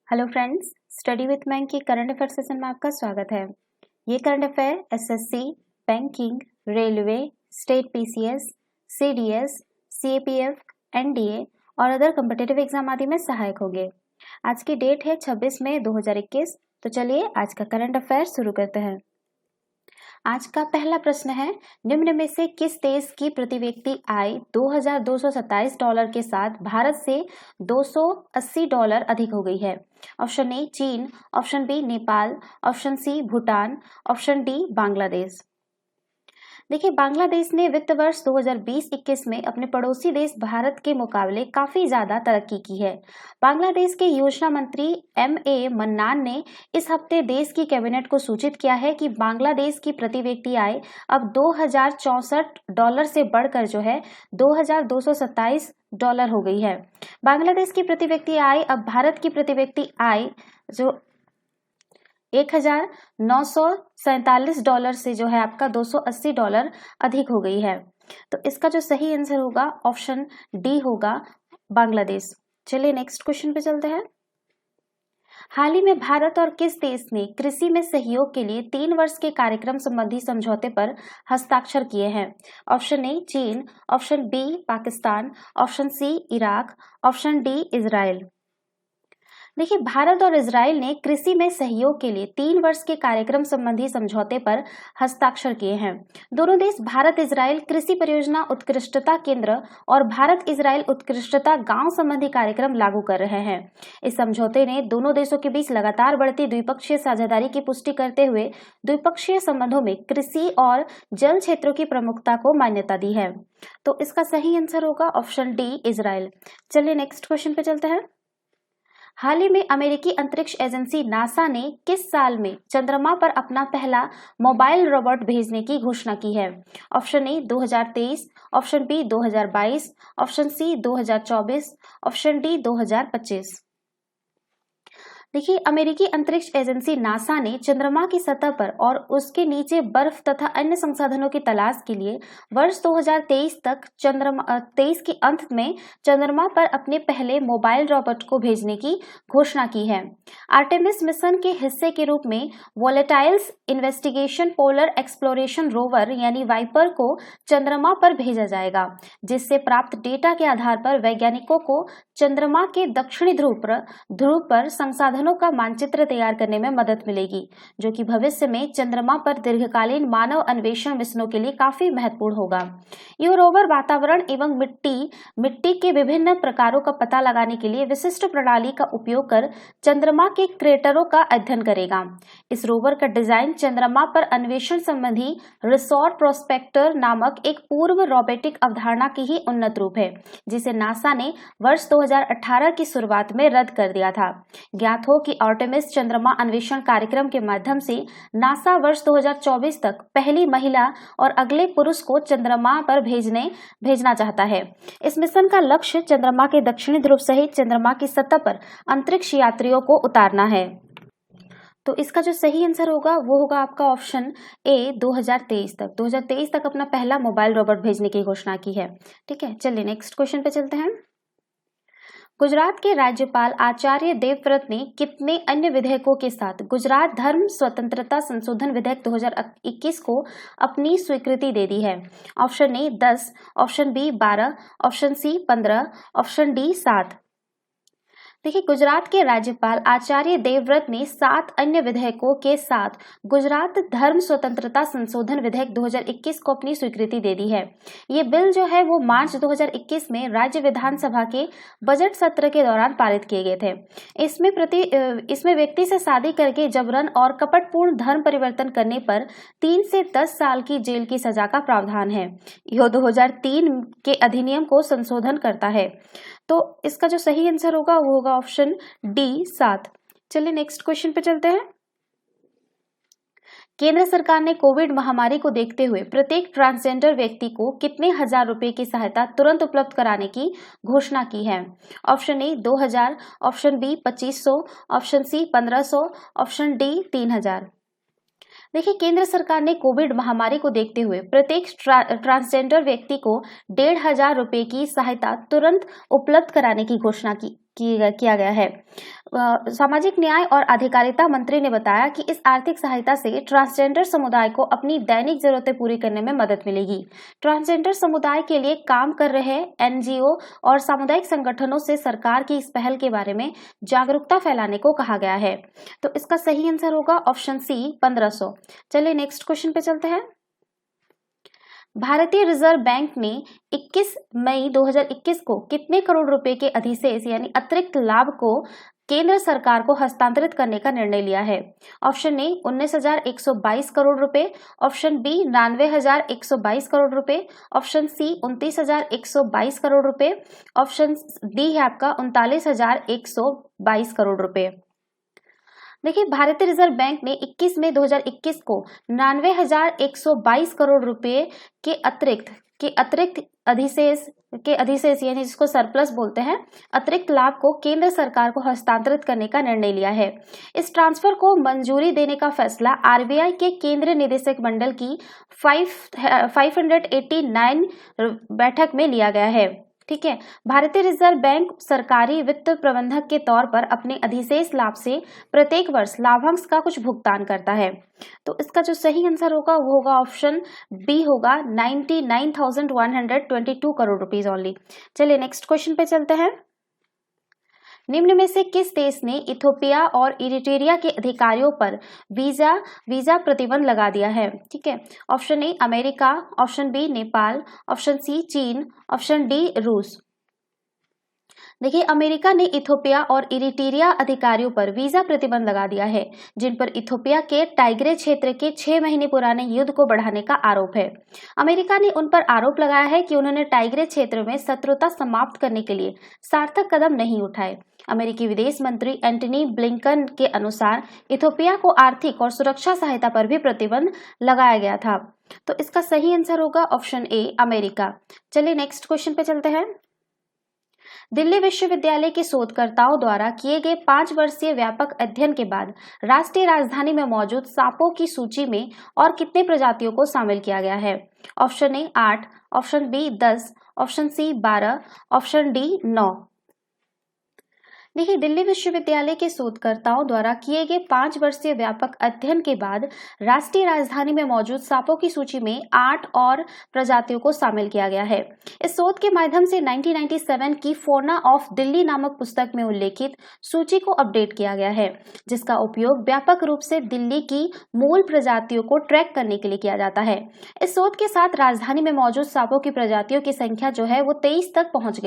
Hello friends, study with bank के current affair session में आपका स्वागत है। ये current affair SSC, banking, railway, state PCS, CDS, CAPF, NDA और अदर कॉम्पिटिटिव एग्जाम आदि में सहायक होंगे। आज की डेट है 26 मई 2021। तो चलिए आज का करंट अफेयर शुरू करते हैं। आज का पहला प्रश्न है, निम्न में से किस देश की प्रति व्यक्ति आय $2227 के साथ भारत से $280 अधिक हो गई है? ऑप्शन ए चीन, option B Nepal, option C Bhutan, option D Bangladesh. देखिए, बांग्लादेश ने वित्त वर्ष 2020-21 में अपने पड़ोसी देश भारत के मुकाबले काफी ज्यादा तरक्की की है। बांग्लादेश के योजना मंत्री M.A. मन्नान ने इस हफ्ते देश की कैबिनेट को सूचित किया है कि बांग्लादेश की प्रति व्यक्ति आय अब $2064 से बढ़कर जो है $2227 हो गई है। बांग्लादेश की प्रति व्यक्ति आय अब भारत की प्रति व्यक्ति आय जो $1947 से जो है आपका $280 अधिक हो गई है। तो इसका जो सही आंसर होगा ऑप्शन डी होगा, बांग्लादेश। चलिए नेक्स्ट क्वेश्चन पे चलते हैं। हाल ही में भारत और किस देश ने कृषि में सहयोग के लिए 3 वर्ष के कार्यक्रम संबंधी समझौते पर हस्ताक्षर किए हैं? ऑप्शन ए चीन, option B Pakistan, option C Iraq, option D Israel. देखिए, भारत और इजराइल ने कृषि में सहयोग के लिए 3 वर्ष के कार्यक्रम संबंधी समझौते पर हस्ताक्षर किए हैं। दोनों देश भारत इजराइल कृषि परियोजना उत्कृष्टता केंद्र और भारत इजराइल उत्कृष्टता गांव संबंधी कार्यक्रम लागू कर रहे हैं। इस समझौते ने दोनों देशों के बीच लगातार बढ़ती द्विपक्षीय साझेदारी की पुष्टि करते हुए द्विपक्षीय संबंधों में कृषि और जल क्षेत्रों की प्रमुखता को मान्यता दी है। तो इसका सही आंसर होगा ऑप्शन डी इजराइल। चलिए नेक्स्ट क्वेश्चन पे चलते हैं। हाल ही में अमेरिकी अंतरिक्ष एजेंसी नासा ने किस साल में चंद्रमा पर अपना पहला मोबाइल रोबोट भेजने की घोषणा की है? Option A 2023, option B 2022, option C 2024, option D 2025। देखिए, अमेरिकी अंतरिक्ष एजेंसी नासा ने चंद्रमा की सतह पर और उसके नीचे बर्फ तथा अन्य संसाधनों की तलाश के लिए वर्ष 2023 तक 23 के अंत में चंद्रमा पर अपने पहले मोबाइल रोबोट को भेजने की घोषणा की है। आर्टेमिस मिशन के हिस्से के रूप में volatiles investigation polar exploration rover यानी वाइपर को चंद्रमा पर भेजा जाएगा, जिससे प्राप्त डेटा के आधार पर वैज्ञानिकों को चंद्रमा के दक्षिणी ध्रुव पर संसाधनों का मानचित्र तैयार करने में मदद मिलेगी, जो कि भविष्य में चंद्रमा पर दीर्घकालीन मानव अन्वेषण मिशनों के लिए काफी महत्वपूर्ण होगा। यह रोवर वातावरण एवं मिट्टी के विभिन्न प्रकारों का पता लगाने के लिए विशिष्ट प्रणाली का उपयोग कर चंद्रमा के क्रेटरों का अध्ययन करेगा। इस रोवर का डिजाइन चंद्रमा पर अन्वेषण संबंधी रिसोर्ट प्रोस्पेक्टर नामक एक पूर्व रोबोटिक अवधारणा की ही उन्नत रूप है, जिसे नासा ने वर्ष 2018 की शुरुआत में रद्द कर दिया था। ज्ञात हो कि आर्टेमिस चंद्रमा अन्वेषण कार्यक्रम के माध्यम से नासा वर्ष 2024 तक पहली महिला और अगले पुरुष को चंद्रमा पर भेजना चाहता है। इस मिशन का लक्ष्य चंद्रमा के दक्षिणी ध्रुव सहित चंद्रमा की सतह पर अंतरिक्ष यात्रियों को उतारना है। तो इसका जो सही आंसर होगा वो होगा आपका ऑप्शन ए 2023 तक अपना पहला मोबाइल रोबोट भेजने की घोषणा की है। ठीक है, चलिए नेक्स्ट क्वेश्चन पे चलते हैं। गुजरात के राज्यपाल आचार्य देवव्रत ने कितने अन्य विधेयकों के साथ गुजरात धर्म स्वतंत्रता संशोधन विधेयक 2021 को अपनी स्वीकृति दे दी है? Option A 10, option B 12, option C 15, option D 7। देखिए, गुजरात के राज्यपाल आचार्य देवव्रत ने 7 अन्य विधेयकों के साथ गुजरात धर्म स्वतंत्रता संशोधन विधेयक 2021 को अपनी स्वीकृति दे दी है। ये बिल जो है वो मार्च 2021 में राज्य विधानसभा के बजट सत्र के दौरान पारित किए गए थे। इसमें व्यक्ति से शादी करके जबरन और कपटपूर्ण धर्म परिवर्तन करने पर 3 से 10 साल की जेल की सजा का प्रावधान है। यह 2003 के अधिनियम को संशोधन करता है। तो इसका जो सही आंसर होगा वो होगा ऑप्शन डी 7। चलिए नेक्स्ट क्वेश्चन पे चलते हैं। केंद्र सरकार ने कोविड महामारी को देखते हुए प्रत्येक ट्रांसजेंडर व्यक्ति को कितने हजार रुपए की सहायता तुरंत उपलब्ध कराने की घोषणा की है? Option A 2000, option B 2500, option C 1500, option D 3000। देखिए, केंद्र सरकार ने कोविड महामारी को देखते हुए प्रत्येक ट्रांसजेंडर व्यक्ति को 1500 रुपए की सहायता तुरंत उपलब्ध कराने की घोषणा की किया गया है। सामाजिक न्याय और अधिकारिता मंत्री ने बताया कि इस आर्थिक सहायता से ट्रांसजेंडर समुदाय को अपनी दैनिक जरूरतें पूरी करने में मदद मिलेगी। ट्रांसजेंडर समुदाय के लिए काम कर रहे एनजीओ और सामुदायिक संगठनों से सरकार की इस पहल के बारे में जागरूकता फैलाने को कहा गया है। तो इसका सही आंसर होगा ऑप्शन सी 1500। चलिए नेक्स्ट क्वेश्चन पे चलते हैं। भारतीय रिजर्व बैंक ने 21 मई 2021 को कितने करोड़ रुपए के अधिशेष यानी अतिरिक्त लाभ को केंद्र सरकार को हस्तांतरित करने का निर्णय लिया है? ऑप्शन ए 19,122 करोड़ रुपए, ऑप्शन बी 99,122 करोड़ रुपए, ऑप्शन सी 29,122 करोड़ रुपए, ऑप्शन डी है आपका 39,122 करोड़ रुपए। देखिए, भारतीय रिजर्व बैंक ने 21 मई 2021 को 99,122 करोड़ रुपए के अतिरिक्त अधिशेष यानी जिसको सरप्लस बोलते हैं, अतिरिक्त लाभ को केंद्र सरकार को हस्तांतरित करने का निर्णय लिया है। इस ट्रांसफर को मंजूरी देने का फैसला आरबीआई के केंद्रीय निदेशक मंडल की 589 बैठक में लिया गया है। ठीक है, भारतीय रिजर्व बैंक सरकारी वित्त प्रबंधक के तौर पर अपने अधिशेष लाभ से प्रत्येक वर्ष लाभांश का कुछ भुगतान करता है। तो इसका जो सही आंसर होगा वो होगा ऑप्शन बी होगा 99,122 करोड़ रुपीज ओनली। चलिए नेक्स्ट क्वेश्चन पे चलते हैं। निम्न में से किस देश ने इथियोपिया और इरिट्रिया के अधिकारियों पर वीजा प्रतिबंध लगा दिया है? ठीक है, option A America, option B Nepal, option C चीन, ऑप्शन डी रूस। देखिए, अमेरिका ने इथियोपिया और इरिट्रिया अधिकारियों पर वीजा प्रतिबंध लगा दिया है, जिन पर इथियोपिया के टाइग्रे क्षेत्र के 6 महीने पुराने युद्ध को बढ़ाने का आरोप है। अमेरिका ने उन पर आरोप लगाया है कि उन्होंने टाइग्रे क्षेत्र में शत्रुता समाप्त करने के लिए सार्थक कदम नहीं उठाए। अमेरिकी विदेश मंत्री एंटनी ब्लिंकन के अनुसार इथियोपिया को आर्थिक और सुरक्षा सहायता पर भी प्रतिबंध लगाया गया था। तो इसका सही आंसर होगा ऑप्शन ए अमेरिका। चलिए नेक्स्ट क्वेश्चन पे चलते हैं। दिल्ली विश्वविद्यालय के शोधकर्ताओं द्वारा किए गए 5 वर्षीय व्यापक अध्ययन के बाद राष्ट्रीय राजधानी में मौजूद सांपों की सूची में और कितने प्रजातियों को शामिल किया गया है? Option A 8, option B 10, option C 12, option D 9। देखिए, दिल्ली विश्वविद्यालय के शोधकर्ताओं द्वारा किए गए 5 वर्षीय व्यापक अध्ययन के बाद राष्ट्रीय राजधानी में मौजूद सांपों की सूची में 8 और प्रजातियों को शामिल किया गया है। इस शोध के माध्यम से 1997 की फौना ऑफ दिल्ली नामक पुस्तक में उल्लेखित सूची को अपडेट किया गया है, जिसका उपयोग व्यापक रूप से दिल्ली की मूल प्रजातियों को ट्रैक करने के लिए किया जाता है। इस शोध के साथ राजधानी में मौजूद सांपों की प्रजातियों की संख्या जो है वो 23 तक पहुंच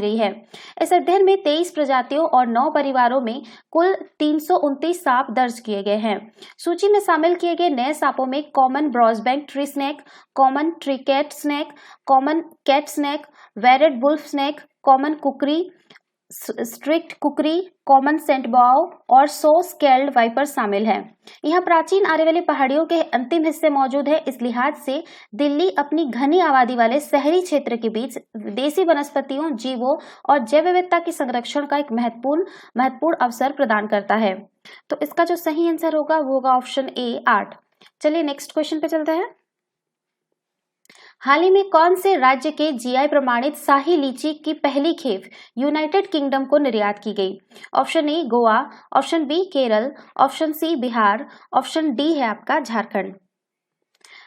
गई है। इस अध्ययन में 23 प्रजातियों और 9 परिवारों में कुल 329 सांप दर्ज किए गए हैं। सूची में शामिल किए गए नए सांपों में common bronzeback tree snake, common tree cat snake, common cat snake, barred wolf snake, common kukri, streaked kukri, common sand boa और सो स्केल्ड वाइपर शामिल हैं। यह प्राचीन आर्यवली पहाड़ियों के अंतिम हिस्से मौजूद है। इस लिहाज से दिल्ली अपनी घनी आबादी वाले शहरी क्षेत्र के बीच देसी वनस्पतियों, जीवों और जैव विविधता के संरक्षण का एक महत्वपूर्ण अवसर प्रदान करता है। तो इसका जो सही आंसर होगा वो होगा ऑप्शन ए 8। चलिए नेक्स्ट क्वेश्चन पे चलते हैं। हाल ही में कौन से राज्य के जीआई प्रमाणित शाही लीची की पहली खेप यूनाइटेड किंगडम को निर्यात की गई? Option A Goa, option B Kerala, option C Bihar, option D है आपका झारखंड।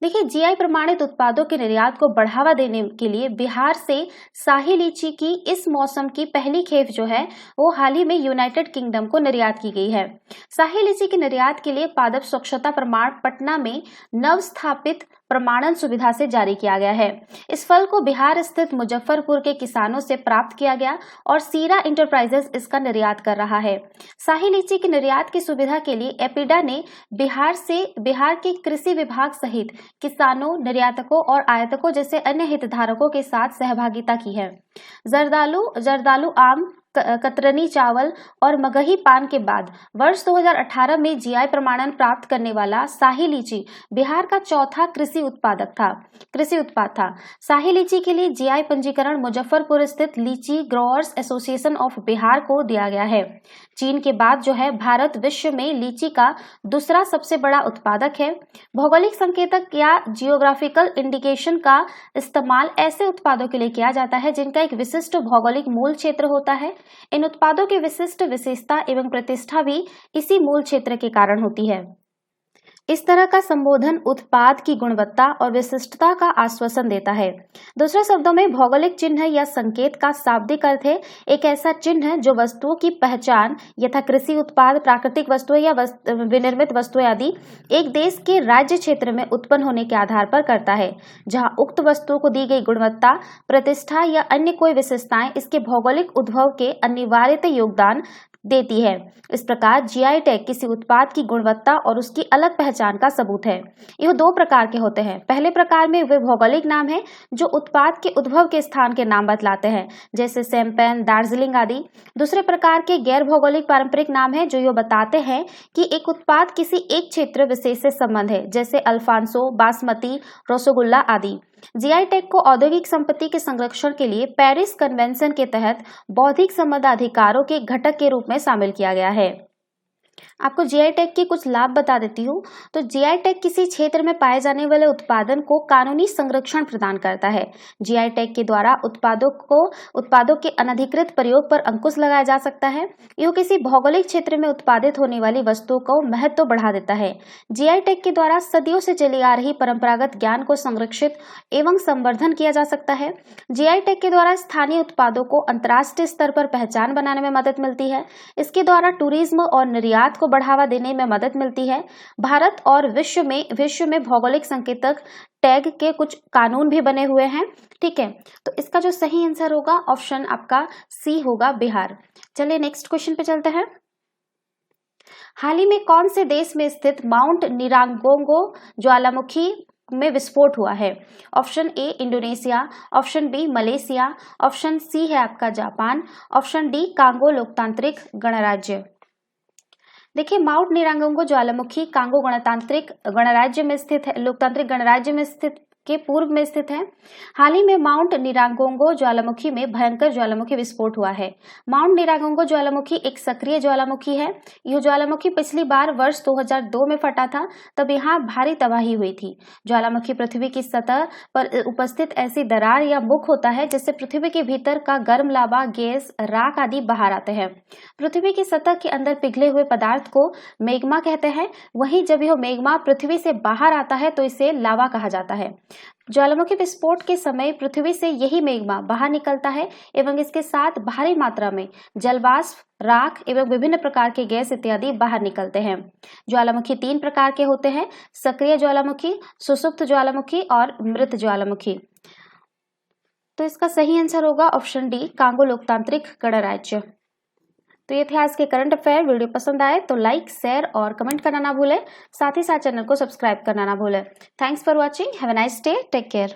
देखिए, जीआई प्रमाणित उत्पादों के निर्यात को बढ़ावा देने के लिए बिहार से शाही लीची की इस मौसम की पहली खेप जो है वो हाल ही में यूनाइटेड किंगडम को निर्यात की गई है। शाही लीची के निर्यात के लिए पादप स्वच्छता प्रमाण पटना में नव स्थापित प्रमाणन सुविधा से जारी किया गया है। इस फल को बिहार स्थित मुजफ्फरपुर के किसानों से प्राप्त किया गया और सीरा इंटरप्राइजेस इसका निर्यात कर रहा है। शाही लीची के निर्यात की सुविधा के लिए एपिडा ने बिहार के कृषि विभाग सहित किसानों, निर्यातकों और आयातकों जैसे अन्य हितधारकों के साथ सहभागिता की है। जर्दालू आम, कतरनी चावल और मगही पान के बाद वर्ष 2018 में जीआई प्रमाणन प्राप्त करने वाला शाही लीची बिहार का चौथा कृषि उत्पाद था। शाही लीची के लिए जीआई पंजीकरण मुजफ्फरपुर स्थित लीची ग्रोअर्स एसोसिएशन ऑफ बिहार को दिया गया है। चीन के बाद जो है भारत विश्व में लीची का दूसरा सबसे बड़ा उत्पादक है। भौगोलिक संकेतक या जियोग्राफिकल इंडिकेशन का इस्तेमाल ऐसे उत्पादों के लिए किया जाता है जिनका एक विशिष्ट भौगोलिक मूल क्षेत्र होता है इन उत्पादों की विशिष्ट विशेषता एवं प्रतिष्ठा भी इसी मूल क्षेत्र के कारण होती है। इस तरह का संबोधन उत्पाद की गुणवत्ता और विशिष्टता का आश्वासन देता है। दूसरे शब्दों में भौगोलिक चिन्ह या संकेत का शाब्दिक अर्थ है एक ऐसा चिन्ह जो वस्तुओं की पहचान यथा कृषि उत्पाद, प्राकृतिक वस्तुएं या विनिर्मित वस्तुएं आदि एक देश के राज्य क्षेत्र में उत्पन्न होने के आधार पर करता है, जहां उक्त वस्तुओं को दी गई गुणवत्ता, प्रतिष्ठा या अन्य कोई विशेषताएं इसके भौगोलिक उद्भव के अनिवार्यता योगदान देती है। इस प्रकार जीआई टैग किसी उत्पाद की गुणवत्ता और उसकी अलग पहचान का सबूत है। यह दो प्रकार के होते हैं। पहले प्रकार में वे भौगोलिक नाम हैं जो उत्पाद के उद्भव के स्थान के नाम बतलाते हैं, जैसे शैंपेन, दार्जिलिंग आदि। दूसरे प्रकार के गैर भौगोलिक पारंपरिक नाम हैं जो यह बताते हैं कि एक उत्पाद किसी एक क्षेत्र विशेष से संबंध है, जैसे अल्फांसो, बासमती, रसगुल्ला आदि। जीआई टैग को औद्योगिक संपत्ति के संरक्षण के लिए पेरिस कन्वेंशन के तहत बौद्धिक संपदा अधिकारों के घटक के रूप में शामिल किया गया है। आपको जीआई टैग के कुछ लाभ बता देती हूँ। तो जीआई टैग किसी क्षेत्र में पाए जाने वाले उत्पादन को कानूनी संरक्षण प्रदान करता है। जीआई टैग के द्वारा उत्पादों के अनधिकृत प्रयोग पर अंकुश लगाया जा सकता है। यह किसी भौगोलिक क्षेत्र में उत्पादित होने वाली वस्तुओं को महत्व बढ़ा देता है। जीआई टैग के द्वारा सदियों से चली आ रही परंपरागत ज्ञान को संरक्षित एवं संवर्धन किया जा सकता है। जीआई टैग के द्वारा स्थानीय उत्पादों को अंतर्राष्ट्रीय स्तर पर पहचान बनाने में मदद मिलती है। इसके द्वारा टूरिज्म और निर्यात को बढ़ावा देने में मदद मिलती है। भारत और विश्व में भौगोलिक संकेतक टैग के कुछ कानून भी बने हुए हैं। ठीक है, तो इसका जो सही आंसर होगा ऑप्शन आपका सी होगा, बिहार। चलिए नेक्स्ट क्वेश्चन पे चलते हैं। हाल ही में कौन से देश में स्थित माउंट निरागोंगो ज्वालामुखी में विस्फोट हुआ है? Option A Indonesia, option B Malaysia, option C है आपका जापान, ऑप्शन डी कांगो लोकतांत्रिक गणराज्य। देखिए, माउंट निरागोंगो ज्वालामुखी कांगो लोकतांत्रिक गणराज्य में स्थित के पूर्व में स्थित है। हाल ही में माउंट निरागोंगो ज्वालामुखी में भयंकर ज्वालामुखी विस्फोट हुआ है। माउंट निरागोंगो ज्वालामुखी एक सक्रिय ज्वालामुखी है। यह ज्वालामुखी पिछली बार वर्ष 2002 में फटा था, तब यहाँ भारी तबाही हुई थी। ज्वालामुखी पृथ्वी की सतह पर उपस्थित ऐसी दरार या मुख होता है जिससे पृथ्वी के भीतर का गर्म लावा, गैस, राख आदि बाहर आते हैं। पृथ्वी की सतह के अंदर पिघले हुए पदार्थ को मैग्मा कहते हैं। वहीं जब यह मैग्मा पृथ्वी से बाहर आता है तो इसे लावा कहा जाता है। ज्वालामुखी विस्फोट के समय पृथ्वी से यही मैग्मा बाहर निकलता है एवं इसके साथ भारी मात्रा में जलवाष्प, राख एवं विभिन्न प्रकार के गैस इत्यादि बाहर निकलते हैं। ज्वालामुखी 3 प्रकार के होते हैं: सक्रिय ज्वालामुखी, सुसुप्त ज्वालामुखी और मृत ज्वालामुखी। तो इसका सही आंसर होगा ऑप्शन डी कांगो लोकतांत्रिक गणराज्य। तो ये थे आज के करंट अफेयर। वीडियो पसंद आए तो लाइक, शेयर और कमेंट करना ना भूलें। साथ ही साथ चैनल को सब्सक्राइब करना ना भूलें। Thanks for watching. Have a nice day. Take care.